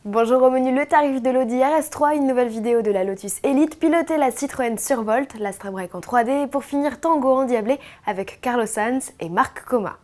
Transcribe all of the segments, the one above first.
Bonjour, au menu le tarif de l'Audi RS3, une nouvelle vidéo de la Lotus Elite, piloter la Citroën Survolt, l'Astra Break en 3D et pour finir Tango endiablé avec Carlos Sainz et Marc Coma.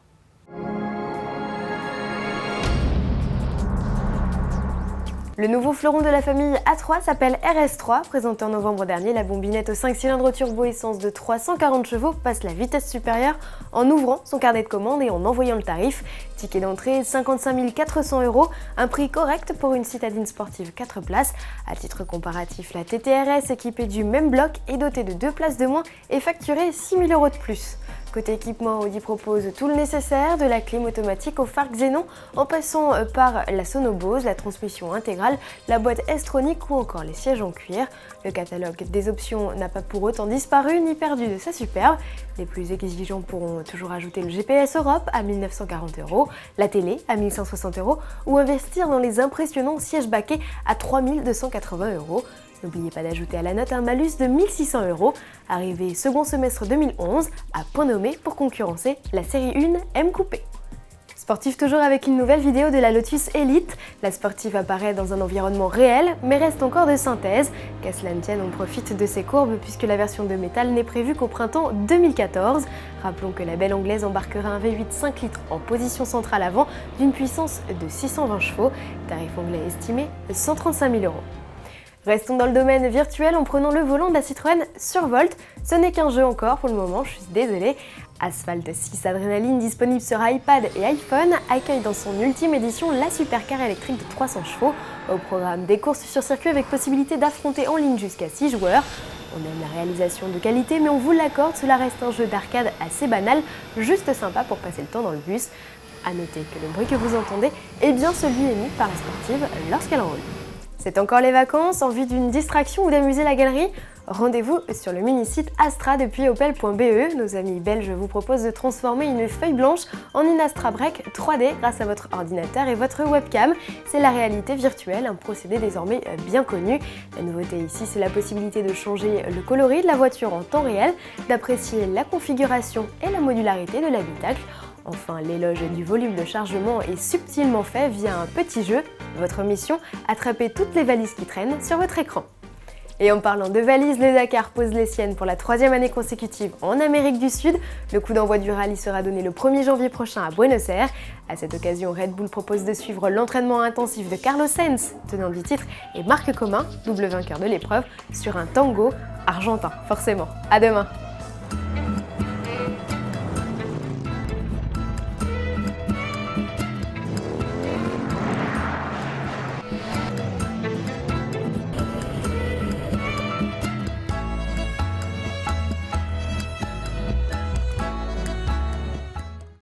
Le nouveau fleuron de la famille A3 s'appelle RS3. Présenté en novembre dernier, la bombinette aux 5 cylindres turbo-essence de 340 chevaux passe la vitesse supérieure en ouvrant son carnet de commande et en envoyant le tarif. Ticket d'entrée 55 400 €, un prix correct pour une citadine sportive 4 places. À titre comparatif, la TTRS équipée du même bloc et dotée de 2 places de moins est facturée 6 000 € de plus. Côté équipement, Audi propose tout le nécessaire, de la clim automatique au phare Xénon, en passant par la Sono Bose, la transmission intégrale, la boîte S-Tronic ou encore les sièges en cuir. Le catalogue des options n'a pas pour autant disparu ni perdu de sa superbe. Les plus exigeants pourront toujours ajouter le GPS Europe à 1 940 €, la télé à 1 160 € ou investir dans les impressionnants sièges baquets à 3 280 €. N'oubliez pas d'ajouter à la note un malus de 1 600 €, arrivé second semestre 2011, à point nommé pour concurrencer la série 1 M Coupé. Sportif toujours avec une nouvelle vidéo de la Lotus Elite. La sportive apparaît dans un environnement réel, mais reste encore de synthèse. Qu'à cela ne tienne, on profite de ces courbes puisque la version de métal n'est prévue qu'au printemps 2014. Rappelons que la belle anglaise embarquera un V8 5 litres en position centrale avant d'une puissance de 620 chevaux, tarif anglais estimé 135 000 €. Restons dans le domaine virtuel en prenant le volant de la Citroën Survolt. Ce n'est qu'un jeu encore pour le moment, je suis désolée. Asphalt 6 Adrénaline disponible sur iPad et iPhone accueille dans son ultime édition la supercar électrique de 300 chevaux. Au programme des courses sur circuit avec possibilité d'affronter en ligne jusqu'à 6 joueurs. On aime la réalisation de qualité mais on vous l'accorde, cela reste un jeu d'arcade assez banal, juste sympa pour passer le temps dans le bus. A noter que le bruit que vous entendez est bien celui émis par la sportive lorsqu'elle roule. C'est encore les vacances, en vue d'une distraction ou d'amuser la galerie? Rendez-vous sur le mini-site Astra depuis opel.be. Nos amis belges vous proposent de transformer une feuille blanche en une Astra Break 3D grâce à votre ordinateur et votre webcam. C'est la réalité virtuelle, un procédé désormais bien connu. La nouveauté ici, c'est la possibilité de changer le coloris de la voiture en temps réel, d'apprécier la configuration et la modularité de l'habitacle. Enfin, l'éloge du volume de chargement est subtilement fait via un petit jeu. Votre mission, attraper toutes les valises qui traînent sur votre écran. Et en parlant de valises, le Dakar pose les siennes pour la 3e année consécutive en Amérique du Sud. Le coup d'envoi du rallye sera donné le 1er janvier prochain à Buenos Aires. À cette occasion, Red Bull propose de suivre l'entraînement intensif de Carlos Sainz, tenant du titre, et Marc Coma, double vainqueur de l'épreuve, sur un tango argentin, forcément. À demain!